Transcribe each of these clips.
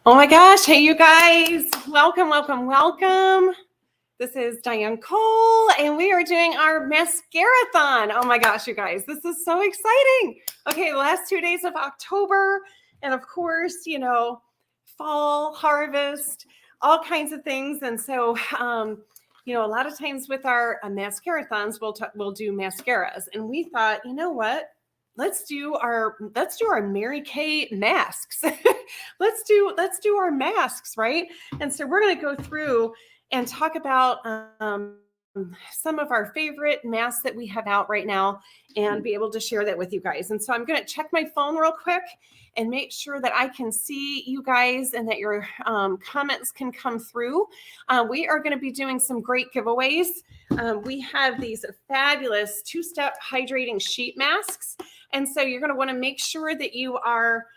Oh my gosh. Hey, you guys. Welcome, welcome, welcome. This is Diane Cole, and we are doing our Mask-Scare-A-Thon. Oh my gosh, you guys. This is so exciting. Okay, the last 2 days of October, and of course, fall, harvest, all kinds of things. And so, a lot of times with our Mask-Scare-A-Thons, we'll do mascaras. And we thought, you know what? Let's do our Mary Kay masks. let's do our masks, right? And so we're going to go through and talk about some of our favorite masks that we have out right now and be able to share that with you guys. And so I'm going to check my phone real quick and make sure that I can see you guys and that your comments can come through. We are going to be doing some great giveaways. We have these fabulous two-step hydrating sheet masks. And so you're going to want to make sure that you are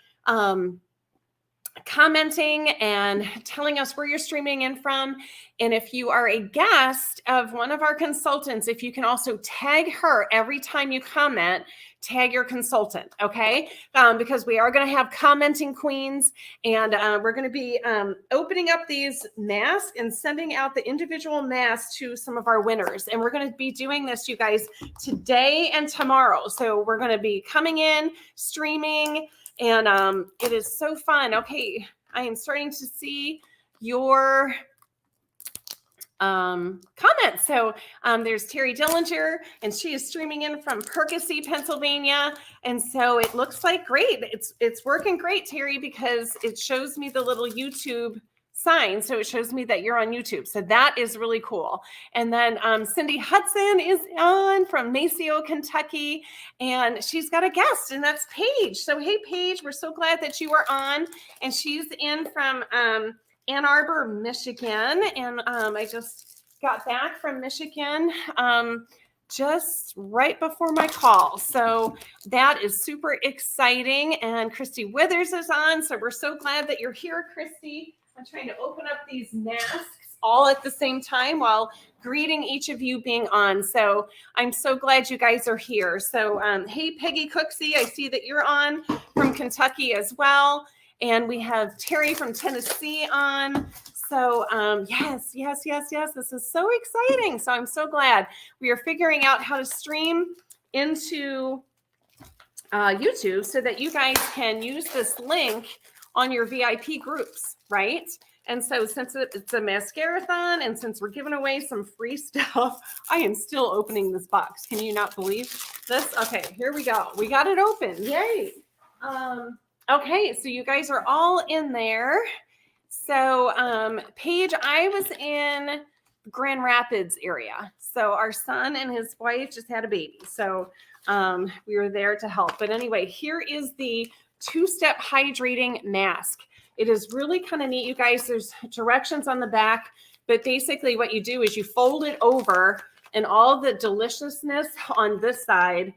commenting and telling us where you're streaming in from. And if you are a guest of one of our consultants, if you can also tag her every time you comment, tag your consultant, okay? Because we are going to have commenting queens, and we're going to be opening up these masks and sending out the individual masks to some of our winners. And we're going to be doing this, you guys, today and tomorrow. So we're going to be coming in, streaming, and it is so fun. Okay, I am starting to see your comments. So there's Terry Dillinger, and she is streaming in from Percy, Pennsylvania. And so it looks like great. It's working great, Terry, because it shows me the little YouTube sign. So it shows me that you're on YouTube. So that is really cool. And then Cindy Hudson is on from Maceo, Kentucky, and she's got a guest, and that's Paige. So hey, Paige, we're so glad that you are on. And she's in from Ann Arbor, Michigan. And I just got back from Michigan just right before my call. So that is super exciting. And Christy Withers is on. So we're so glad that you're here, Christy. I'm trying to open up these masks all at the same time while greeting each of you being on. So I'm so glad you guys are here. So hey, Peggy Cooksey, I see that you're on from Kentucky as well. And we have Terry from Tennessee on. So yes, this is so exciting. So I'm so glad we are figuring out how to stream into YouTube so that you guys can use this link on your VIP groups, right? And so since it's a Mask-Scare-A-Thon, and since we're giving away some free stuff, I am still opening this box. Can you not believe this? Okay, here we go. We got it open. Yay. Okay, so you guys are all in there. So Paige, I was in Grand Rapids area. So our son and his wife just had a baby. So we were there to help. But anyway, here is the two-step hydrating mask. It is really kind of neat, you guys. There's directions on the back, but basically what you do is you fold it over, and all the deliciousness on this side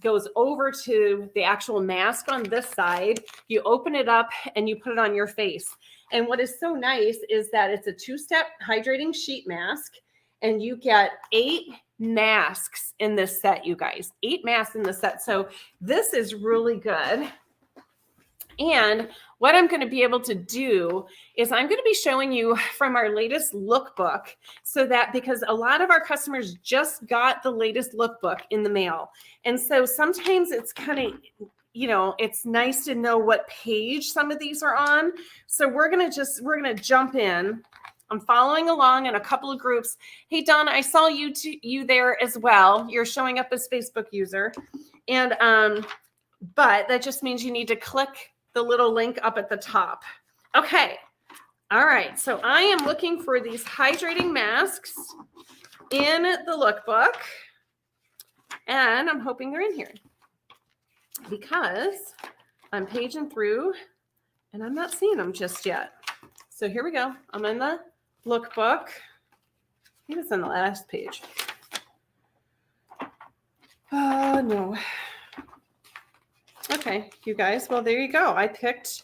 goes over to the actual mask on this side. You open it up and you put it on your face. And what is so nice is that it's a two-step hydrating sheet mask, and you get 8 masks in this set, you guys. 8 masks in the set. So this is really good. And what I'm going to be able to do is I'm going to be showing you from our latest lookbook, so that because a lot of our customers just got the latest lookbook in the mail. And so sometimes it's kind of, it's nice to know what page some of these are on. So we're going to jump in. I'm following along in a couple of groups. Hey, Donna, I saw you there as well. You're showing up as Facebook user. And, but that just means you need to click the little link up at the top. Okay. All right. So I am looking for these hydrating masks in the lookbook, and I'm hoping they're in here because I'm paging through and I'm not seeing them just yet. So here we go. I'm in the lookbook. I think it's on the last page. Oh, no. Okay, you guys. Well, there you go. I picked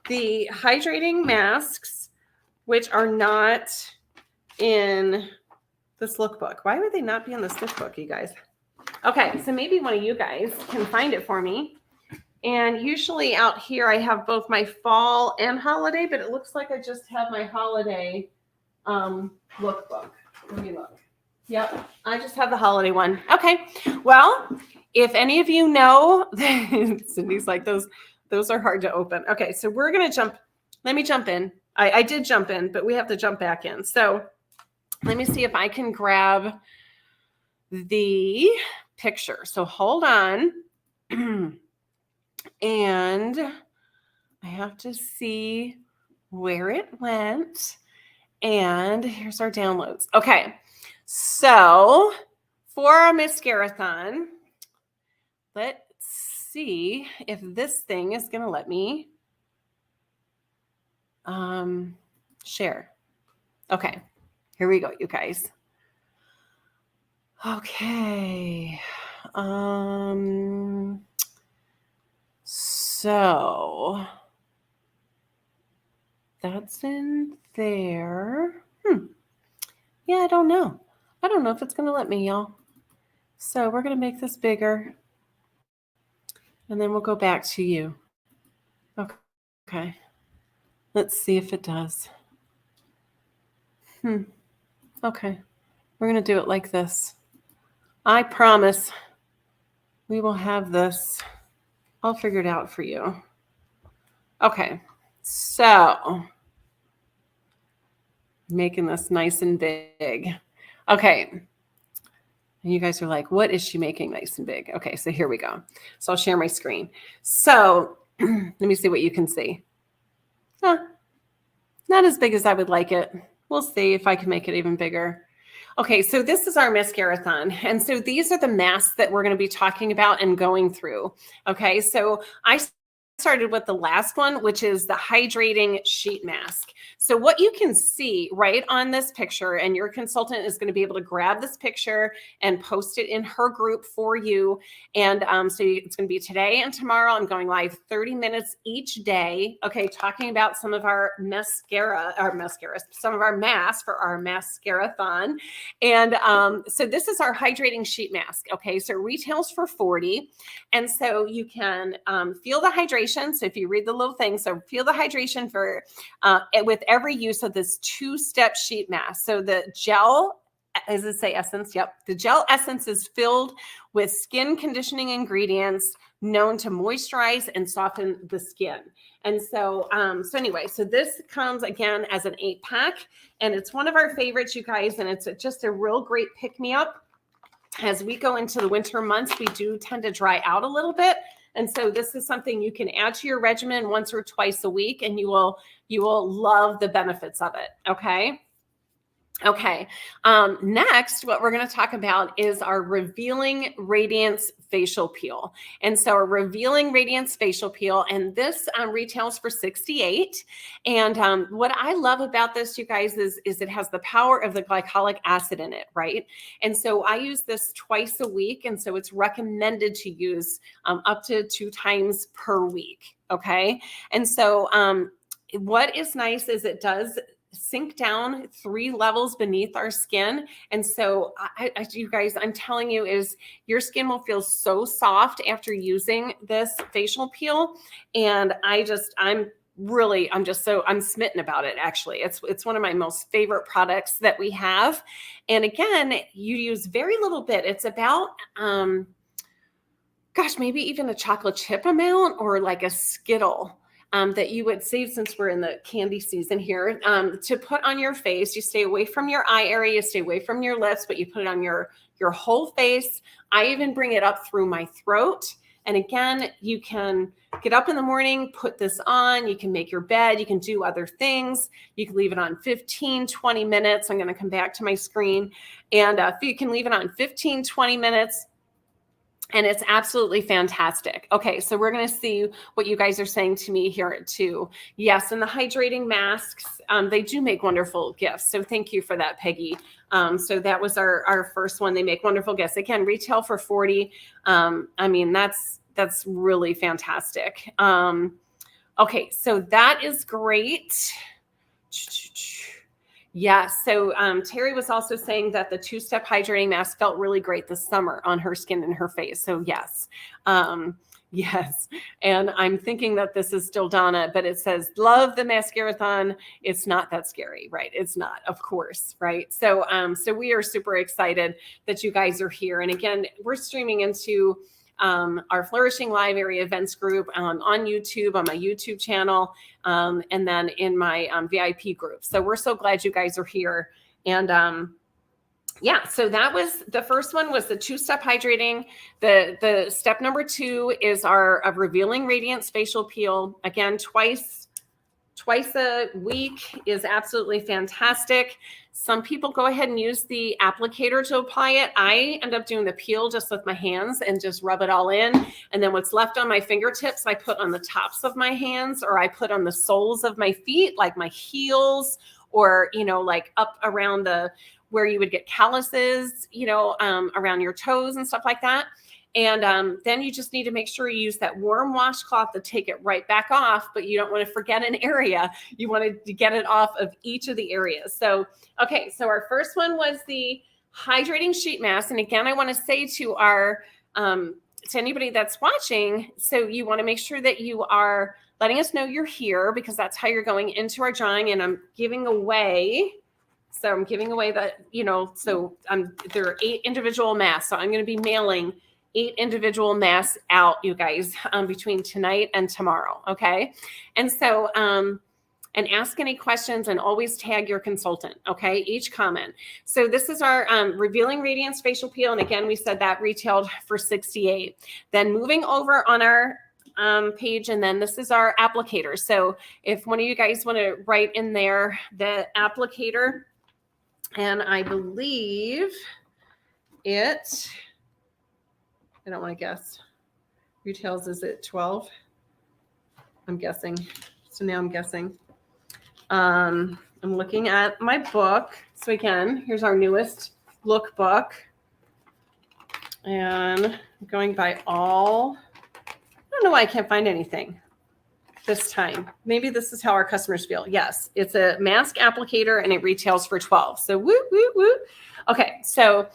the hydrating masks, which are not in this lookbook. Why would they not be in this lookbook, you guys? Okay, so maybe one of you guys can find it for me And usually out here, I have both my fall and holiday, but it looks like I just have my holiday lookbook. Let me look. Yep, I just have the holiday one. Okay, well, if any of you know, Cindy's like, those are hard to open. Okay, so we're going to jump. Let me jump in. I did jump in, but we have to jump back in. So let me see if I can grab the picture. So hold on. And I have to see where it went. And here's our downloads. Okay, so for our Mask-Scare-A-Thon, let's see if this thing is going to let me share. Okay, here we go, you guys. Okay. So that's in there. Yeah, I don't know. I don't know if it's going to let me, y'all. So we're going to make this bigger. And then we'll go back to you. Okay. Let's see if it does. Okay. We're going to do it like this. I promise we will have this. I'll figure it out for you. Okay. So making this nice and big. Okay. And you guys are like, what is she making nice and big? Okay, so here we go. So I'll share my screen. So let me see what you can see. Not as big as I would like it. We'll see if I can make it even bigger. Okay, so this is our Mask-Scare-A-Thon. And so these are the masks that we're going to be talking about and going through. Okay, so I started with the last one, which is the hydrating sheet mask. So what you can see right on this picture, and your consultant is going to be able to grab this picture and post it in her group for you. And so it's going to be today and tomorrow. I'm going live 30 minutes each day. Okay, talking about some of our some of our masks for our Mask-Scare-A-Thon. And so this is our hydrating sheet mask. Okay, so it retails for $40. And so you can feel the hydration. So if you read the little thing, so feel the hydration for with every use of this 2-step sheet mask. So the gel, does it say essence? Yep. The gel essence is filled with skin conditioning ingredients known to moisturize and soften the skin. And so, so this comes again as an 8-pack, and it's one of our favorites, you guys. And it's just a real great pick-me-up. As we go into the winter months, we do tend to dry out a little bit. And so this is something you can add to your regimen once or twice a week, and you will love the benefits of it. Okay. Okay. Next, what we're going to talk about is our Revealing Radiance Facial Peel. And so a Revealing Radiance Facial Peel, and this retails for $68. And what I love about this, you guys, is it has the power of the glycolic acid in it, right? And so I use this twice a week. And so it's recommended to use up to 2 times per week. Okay. And so what is nice is it does sink down 3 levels beneath our skin. And so you guys, I'm telling you, is your skin will feel so soft after using this facial peel. And I'm smitten about it. Actually, it's one of my most favorite products that we have. And again, you use very little bit. It's about, maybe even a chocolate chip amount or like a Skittle. That you would save, since we're in the candy season here, to put on your face. You stay away from your eye area, you stay away from your lips, but you put it on your whole face. I even bring it up through my throat. And again, you can get up in the morning, put this on, you can make your bed, you can do other things. You can leave it on 15, 20 minutes. I'm going to come back to my screen. And you can leave it on 15, 20 minutes. And it's absolutely fantastic. Okay, so we're going to see what you guys are saying to me here too. Yes, and the hydrating masks, they do make wonderful gifts. So thank you for that, Peggy. So that was our first one. They make wonderful gifts. Again, retail for $40. I mean, that's really fantastic. Okay, so that is great. Yes. So Terry was also saying that the 2-step hydrating mask felt really great this summer on her skin and her face. So yes. Yes. And I'm thinking that this is still Donna, but it says, love the Mask-Scare-A-Thon. It's not that scary, right? It's not, of course, right? So we are super excited that you guys are here. And again, we're streaming into our Flourishing Live Area Events group on YouTube, on my YouTube channel, and then in my VIP group. So we're so glad you guys are here. And yeah, so that was the first one, was the 2-step hydrating. The step number 2 is our Revealing Radiance facial peel. Again, twice a week is absolutely fantastic. Some people go ahead and use the applicator to apply it. I end up doing the peel just with my hands and just rub it all in. And then what's left on my fingertips, I put on the tops of my hands, or I put on the soles of my feet, like my heels, or, like up around where you would get calluses, around your toes and stuff like that. And then you just need to make sure you use that warm washcloth to take it right back off, but you don't want to forget an area. You want to get it off of each of the areas. So, okay, so our first one was the hydrating sheet mask. And again, I want to say to to anybody that's watching, so you want to make sure that you are letting us know you're here, because that's how you're going into our drawing. And I'm giving away that, there are 8 individual masks. So I'm going to be mailing 8 individual masks out, you guys, between tonight and tomorrow. Okay. And so, and ask any questions, and always tag your consultant. Okay. Each comment. So this is our Revealing Radiance facial peel. And again, we said that retailed for $68. Then moving over on our page, and then this is our applicator. So if one of you guys want to write in there the applicator, and I believe I don't want to guess. Retails is at 12. I'm guessing. So now I'm guessing. I'm looking at my book. So again, here's our newest lookbook. And I'm going by all. I don't know why I can't find anything this time. Maybe this is how our customers feel. Yes, it's a mask applicator, and it retails for 12. So woo, woo, woo. Okay, so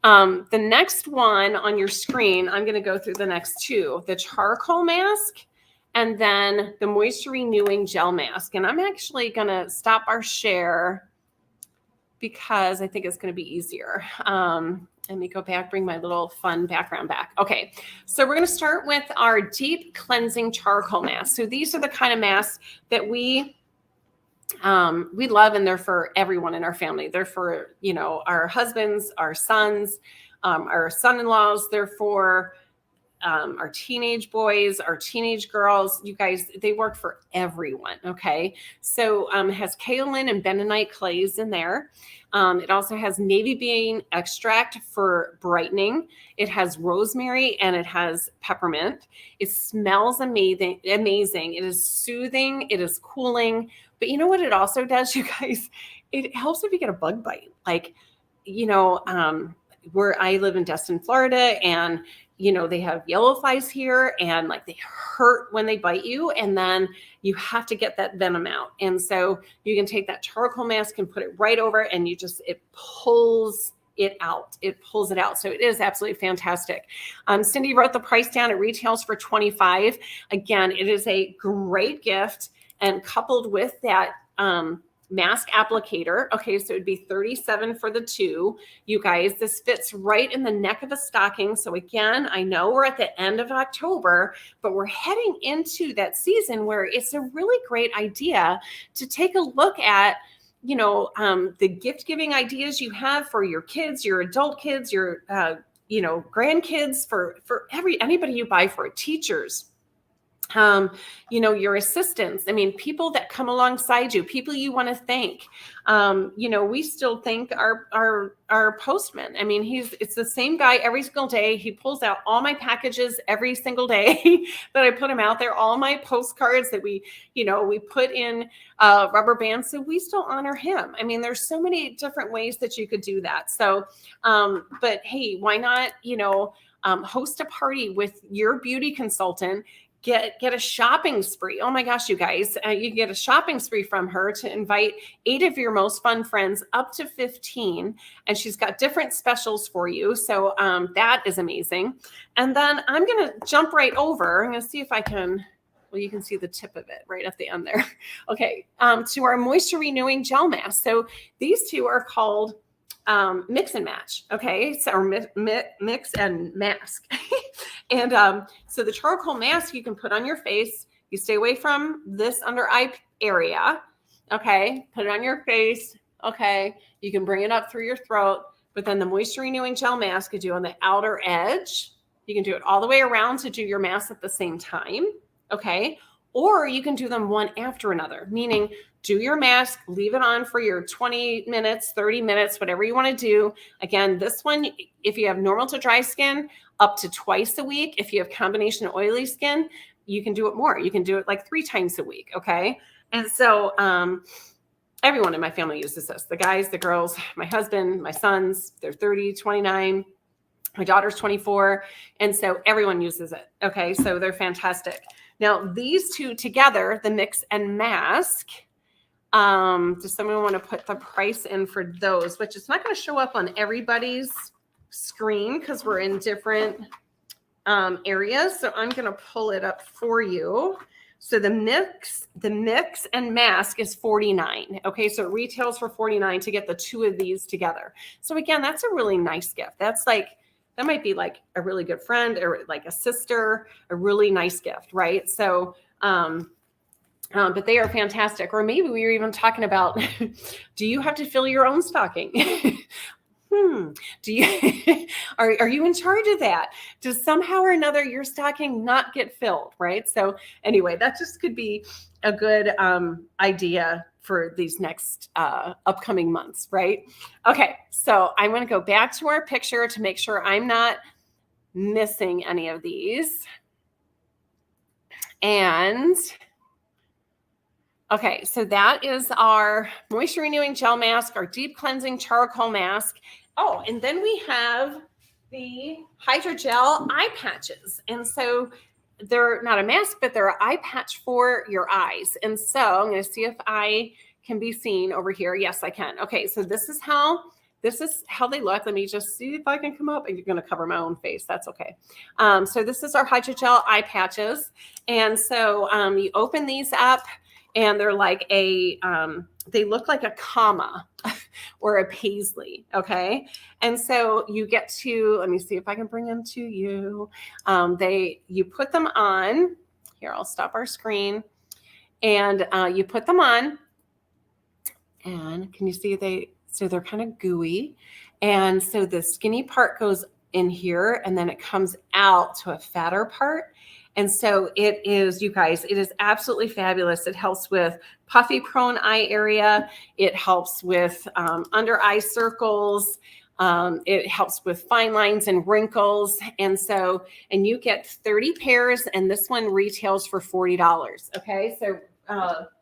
the next one on your screen, I'm going to go through the next 2, the charcoal mask, and then the moisture renewing gel mask. And I'm actually going to stop our share because I think it's going to be easier. Let me go back, bring my little fun background back. Okay, so we're going to start with our deep cleansing charcoal mask. So these are the kind of masks that we love, and they're for everyone in our family. They're for, our husbands, our sons, our son-in-laws. They're for our teenage boys, our teenage girls. You guys, they work for everyone. Okay. So it has kaolin and bentonite clays in there. It also has navy bean extract for brightening. It has rosemary, and it has peppermint. It smells amazing. It is soothing. It is cooling. But you know what it also does, you guys? It helps if you get a bug bite. Like, where I live in Destin, Florida, and they have yellow flies here, and like they hurt when they bite you, and then you have to get that venom out. And so you can take that charcoal mask and put it right over, and it pulls it out. It pulls it out. So it is absolutely fantastic. Cindy wrote the price down. It retails for $25. Again, it is a great gift, and coupled with that mask applicator. Okay, so it'd be $37 for the 2. You guys, this fits right in the neck of a stocking. So again, I know we're at the end of October, but we're heading into that season where it's a really great idea to take a look at, the gift giving ideas you have for your kids, your adult kids, your, grandkids, for anybody you buy for, teachers, your assistants. I mean, people that come alongside you, people you want to thank. We still thank our postman. I mean, it's the same guy every single day. He pulls out all my packages every single day that I put him out there, all my postcards that we put in rubber bands. So we still honor him. I mean, there's so many different ways that you could do that. So, but hey, why not, host a party with your beauty consultant, get a shopping spree. Oh my gosh, you guys, you get a shopping spree from her to invite 8 of your most fun friends up to 15. And she's got different specials for you. So that is amazing. And then I'm going to jump right over. I'm going to see if I can, well, you can see the tip of it right at the end there. Okay. To our moisture renewing gel mask. So these two are called mix and match. Okay. So or mix and mask. And so the charcoal mask you can put on your face. You stay away from this under eye area. Okay. Put it on your face. Okay. You can bring it up through your throat. But then the moisture renewing gel mask you do on the outer edge. You can do it all the way around to do your mask at the same time. Okay. Or you can do them one after another, meaning do your mask, leave it on for your 20 minutes, 30 minutes, whatever you want to do. Again, this one, if you have normal to dry skin, up to twice a week. If you have combination oily skin, you can do it more. You can do it like 3 times a week. Okay. And so everyone in my family uses this. The guys, the girls, my husband, my sons, they're 30, 29. My daughter's 24. And so everyone uses it. Okay. So they're fantastic. Now, these two together, the mix and mask, does someone want to put the price in for those, which is not going to show up on everybody's screen because we're in different areas. So I'm going to pull it up for you. So the mix and mask is $49. Okay. So it retails for $49 to get the 2 of these together. So again, that's a really nice gift. That might be like a really good friend or like a sister, a really nice gift, right? So, but they are fantastic. Or maybe we were even talking about, do you have to fill your own stocking? Do you, are you in charge of that? Does somehow or another your stocking not get filled, right? So anyway, that just could be a good idea for these next upcoming months, right? Okay, so I'm going to go back to our picture to make sure I'm not missing any of these. And okay, so that is our moisture renewing gel mask, our deep cleansing charcoal mask. Oh, and then we have the hydrogel eye patches. And so they're not a mask, but they're an eye patch for your eyes. And so I'm going to see if I can be seen over here. Yes, I can. Okay, so this is how they look. Let me just see if I can come up. And you're going to cover my own face. That's okay. So this is our hydrogel eye patches. And so you open these up and they're like they look like a comma or a paisley. Okay. And so you get to, let me see if I can bring them to you. You put them on here. I'll stop our screen and you put them on and can you see so they're kind of gooey. And so the skinny part goes in here and then it comes out to a fatter part. And so it is, you guys, it is absolutely fabulous. It helps with puffy prone eye area. It helps with under eye circles. It helps with fine lines and wrinkles. And you get 30 pairs and this one retails for $40. Okay. So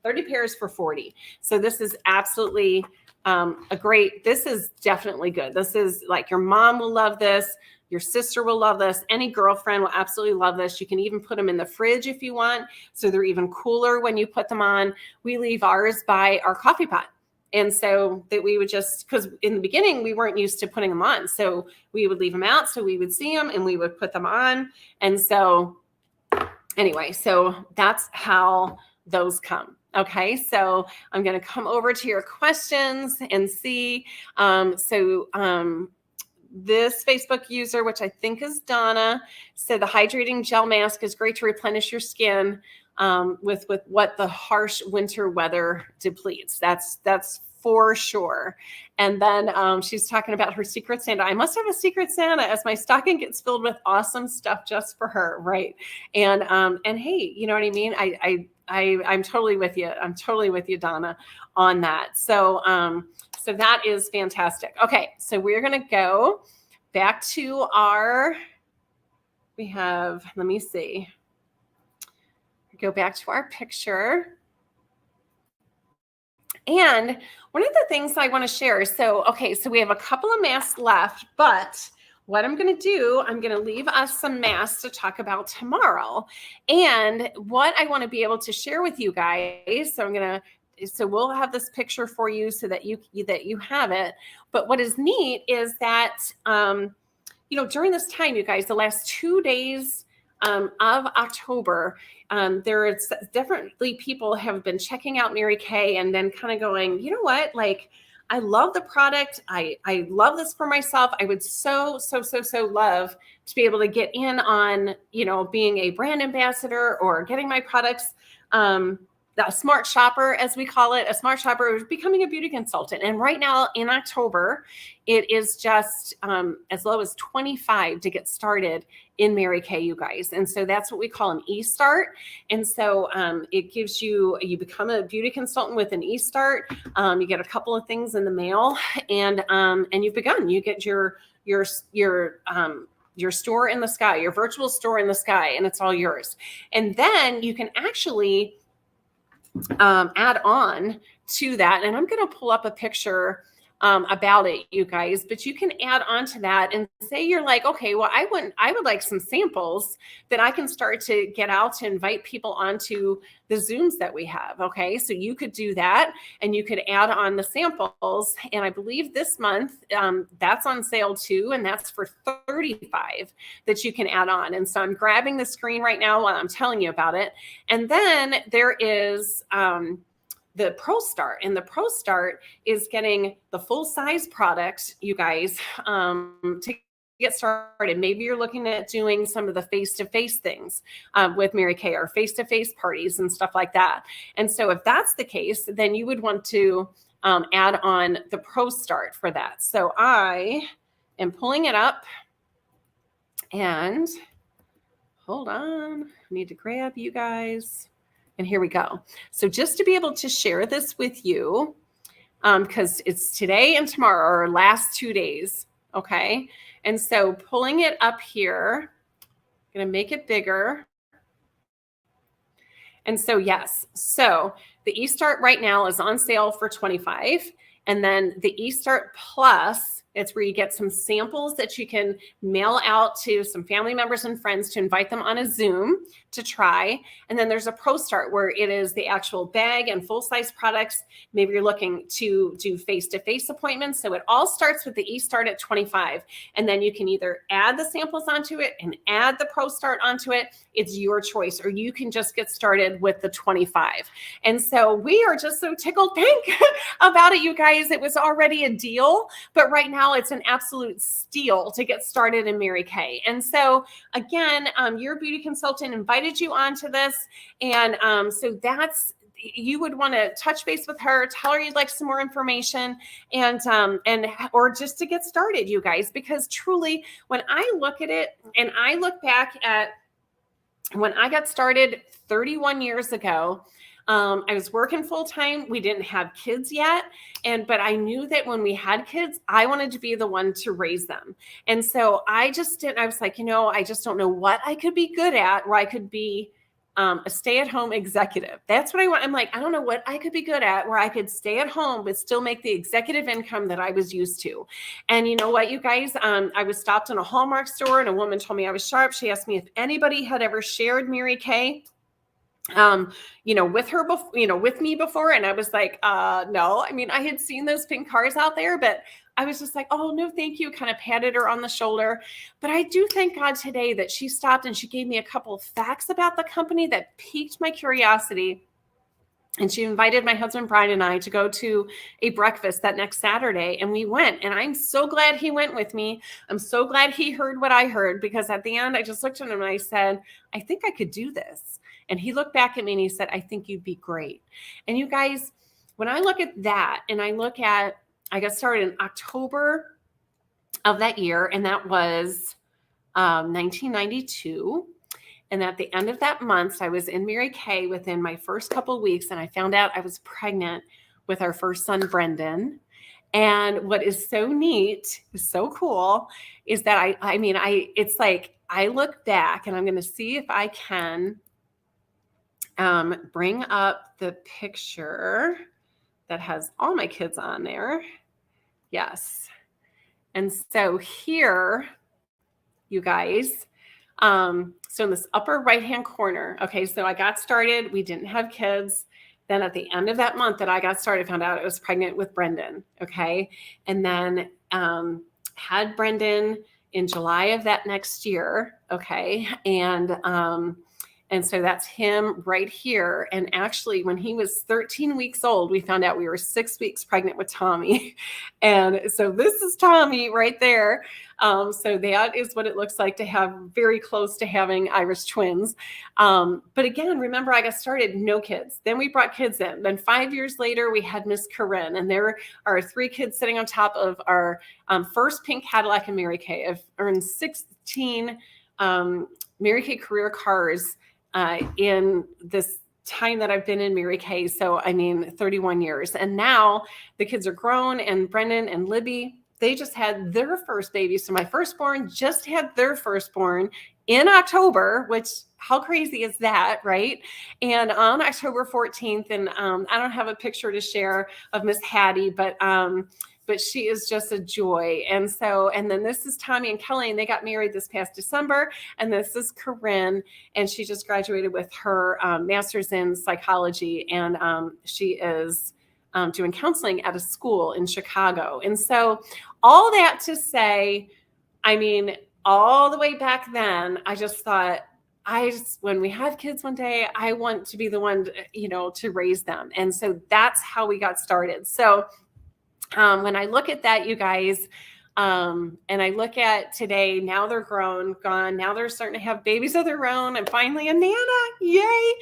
30 pairs for $40. So this is absolutely this is definitely good. This is like your mom will love this. Your sister will love this. Any girlfriend will absolutely love this. You can even put them in the fridge if you want. So they're even cooler when you put them on. We leave ours by our coffee pot. And so that we would just, because in the beginning, we weren't used to putting them on. So we would leave them out. So we would see them and we would put them on. And so anyway, so that's how those come. Okay, so I'm going to come over to your questions and see. This Facebook user, which I think is Donna, said the hydrating gel mask is great to replenish your skin with what the harsh winter weather depletes. That's for sure. And then she's talking about her secret Santa. I must have a secret Santa as my stocking gets filled with awesome stuff just for her, right? And hey, you know what I mean? I'm totally with you. I'm totally with you, Donna, on that. So so that is fantastic. Okay, so we're going to go back to let me see. Go back to our picture. And one of the things I want to share, so we have a couple of masks left, but what I'm going to do, I'm going to leave us some masks to talk about tomorrow. And what I want to be able to share with you guys, so we'll have this picture for you so that you have it. But what is neat is that during this time, you guys, the last 2 days of October, there is definitely people have been checking out Mary Kay and then kind of going, you know what, like, I love the product. I love this for myself. I would so love to be able to get in on, being a brand ambassador or getting my products. A smart shopper, as we call it, a smart shopper is becoming a beauty consultant. And right now in October, it is just as low as $25 to get started in Mary Kay, you guys. And so that's what we call an e-start. And so it gives you become a beauty consultant with an e-start. You get a couple of things in the mail, and you've begun. You get your store in the sky, your virtual store in the sky, and it's all yours. And then you can actually add on to that. And I'm going to pull up a picture about it, you guys, but you can add on to that and say you're like, okay, well, I would like some samples that I can start to get out to invite people onto the Zooms that we have. Okay. So you could do that and you could add on the samples. And I believe this month that's on sale too. And that's for $35 that you can add on. And so I'm grabbing the screen right now while I'm telling you about it. And then there is, the Pro Start, and the Pro Start is getting the full size product, you guys, to get started. Maybe you're looking at doing some of the face-to-face things with Mary Kay, or face-to-face parties and stuff like that. And so if that's the case, then you would want to add on the Pro Start for that. So I am pulling it up, and hold on, I need to grab you guys. And here we go. So just to be able to share this with you, because it's today and tomorrow, or last 2 days, okay? And so pulling it up here, I'm going to make it bigger. And so, yes, so the eStart right now is on sale for $25. And then the eStart Plus, it's where you get some samples that you can mail out to some family members and friends to invite them on a Zoom to try. And then there's a Pro Start where it is the actual bag and full-size products. Maybe you're looking to do face-to-face appointments. So it all starts with the eStart at $25. And then you can either add the samples onto it and add the Pro Start onto it. It's your choice. Or you can just get started with the $25. And so we are just so tickled pink about it, you guys. It was already a deal, but right now it's an absolute steal to get started in Mary Kay. And so again, your beauty consultant invited you onto this. And so you would want to touch base with her, tell her you'd like some more information, and or just to get started, you guys, because truly when I look at it and I look back at when I got started 31 years ago, I was working full time. We didn't have kids yet. But I knew that when we had kids, I wanted to be the one to raise them. And so I was like, I just don't know what I could be good at, where I could be a stay-at-home executive. That's what I want. I'm like, I don't know what I could be good at, where I could stay at home, but still make the executive income that I was used to. And you know what, you guys, I was stopped in a Hallmark store and a woman told me I was sharp. She asked me if anybody had ever shared Mary Kay with her, with me before. And I was like, no, I mean, I had seen those pink cars out there, but I was just like, oh, no, thank you. Kind of patted her on the shoulder. But I do thank God today that she stopped and she gave me a couple of facts about the company that piqued my curiosity. And she invited my husband, Brian, and I to go to a breakfast that next Saturday. And we went. And I'm so glad he went with me. I'm so glad he heard what I heard, because at the end, I just looked at him and I said, I think I could do this. And he looked back at me and he said, I think you'd be great. And you guys, when I look at that and I got started in October of that year, and that was 1992. And at the end of that month, I was in Mary Kay within my first couple of weeks, and I found out I was pregnant with our first son, Brendan. And what is so neat, is so cool, is that it's like I look back, and I'm going to see if I can bring up the picture that has all my kids on there. Yes. And so here you guys. So in this upper right-hand corner, okay, so I got started. We didn't have kids. Then at the end of that month that I got started, found out I was pregnant with Brendan. Okay. And then had Brendan in July of that next year. Okay. And so that's him right here. And actually, when he was 13 weeks old, we found out we were 6 weeks pregnant with Tommy. And so this is Tommy right there. So that is what it looks like to have very close to having Irish twins. But again, remember, I got started, no kids. Then we brought kids in. Then 5 years later, we had Miss Corinne. And there are 3 kids sitting on top of our first pink Cadillac and Mary Kay. I've earned 16 Mary Kay career cars in this time that I've been in Mary Kay. So, I mean, 31 years. And now the kids are grown, and Brendan and Libby, they just had their first baby. So my firstborn just had their firstborn in October, which how crazy is that, right? And on October 14th, and I don't have a picture to share of Miss Hattie, but she is just a joy. And then this is Tommy and Kelly, and they got married this past December. And this is Corinne, and she just graduated with her master's in psychology, and she is doing counseling at a school in Chicago. And so all that to say, I mean, all the way back then, I just thought, when we have kids one day, I want to be the one, to raise them. And so that's how we got started. So when I look at that, you guys, and I look at today, now they're gone. Now they're starting to have babies of their own, and finally a Nana, yay,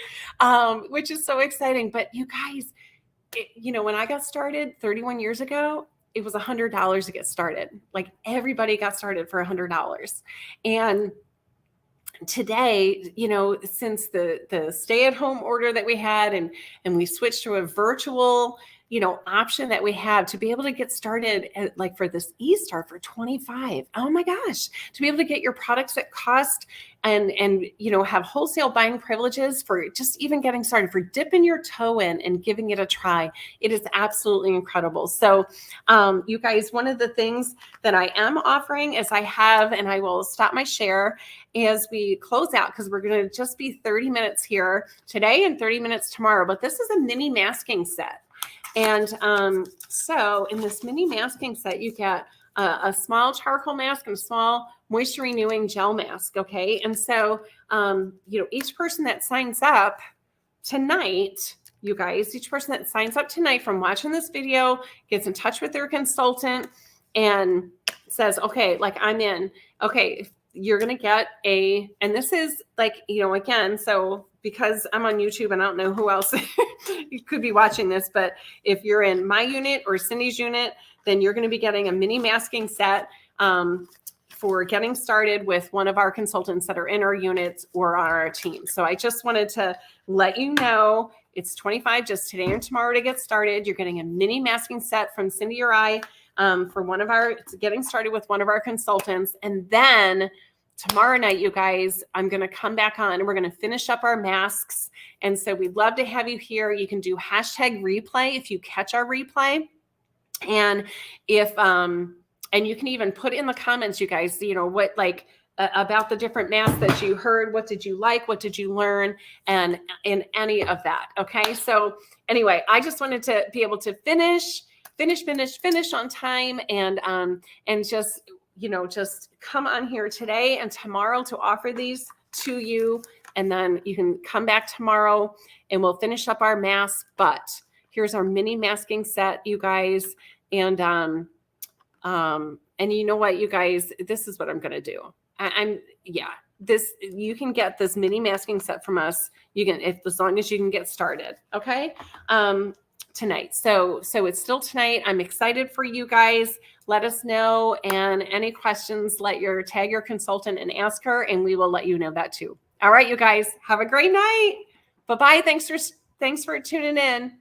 which is so exciting. But you guys, when I got started 31 years ago, it was $100 to get started. Like, everybody got started for $100. And today, since the stay-at-home order that we had, and we switched to a virtual option that we have, to be able to get started like for this eStart for $25. Oh my gosh, to be able to get your products at cost, and have wholesale buying privileges for just even getting started, for dipping your toe in and giving it a try. It is absolutely incredible. So you guys, one of the things that I am offering is and I will stop my share as we close out, because we're going to just be 30 minutes here today and 30 minutes tomorrow. But this is a mini masking set. And so in this mini masking set, you get a small charcoal mask and a small moisture renewing gel mask. Okay. And so, each person that signs up tonight, you guys, each person that signs up tonight from watching this video gets in touch with their consultant and says, okay, like, I'm in. Okay, you're going to get and this is like, again, so because I'm on YouTube and I don't know who else you could be watching this, but if you're in my unit or Cindy's unit, then you're going to be getting a mini masking set for getting started with one of our consultants that are in our units or on our team. So I just wanted to let you know it's $25 just today and tomorrow to get started. You're getting a mini masking set from Cindy or I for getting started with one of our consultants. And then tomorrow night, you guys, I'm going to come back on and we're going to finish up our masks. And so we'd love to have you here. You can do #replay if you catch our replay. And and you can even put in the comments, you guys, what, like, about the different masks that you heard. What did you like? What did you learn? And in any of that. Okay. So anyway, I just wanted to be able to finish on time, and just, just come on here today and tomorrow to offer these to you. And then you can come back tomorrow and we'll finish up our masks. But here's our mini masking set, you guys. And you know what, you guys, this is what I'm going to do. You can get this mini masking set from us. You can, as long as you can get started. Okay. Tonight. So it's still tonight. I'm excited for you guys. Let us know. And any questions, tag your consultant and ask her, and we will let you know that too. All right, you guys, have a great night. Bye-bye. Thanks for tuning in.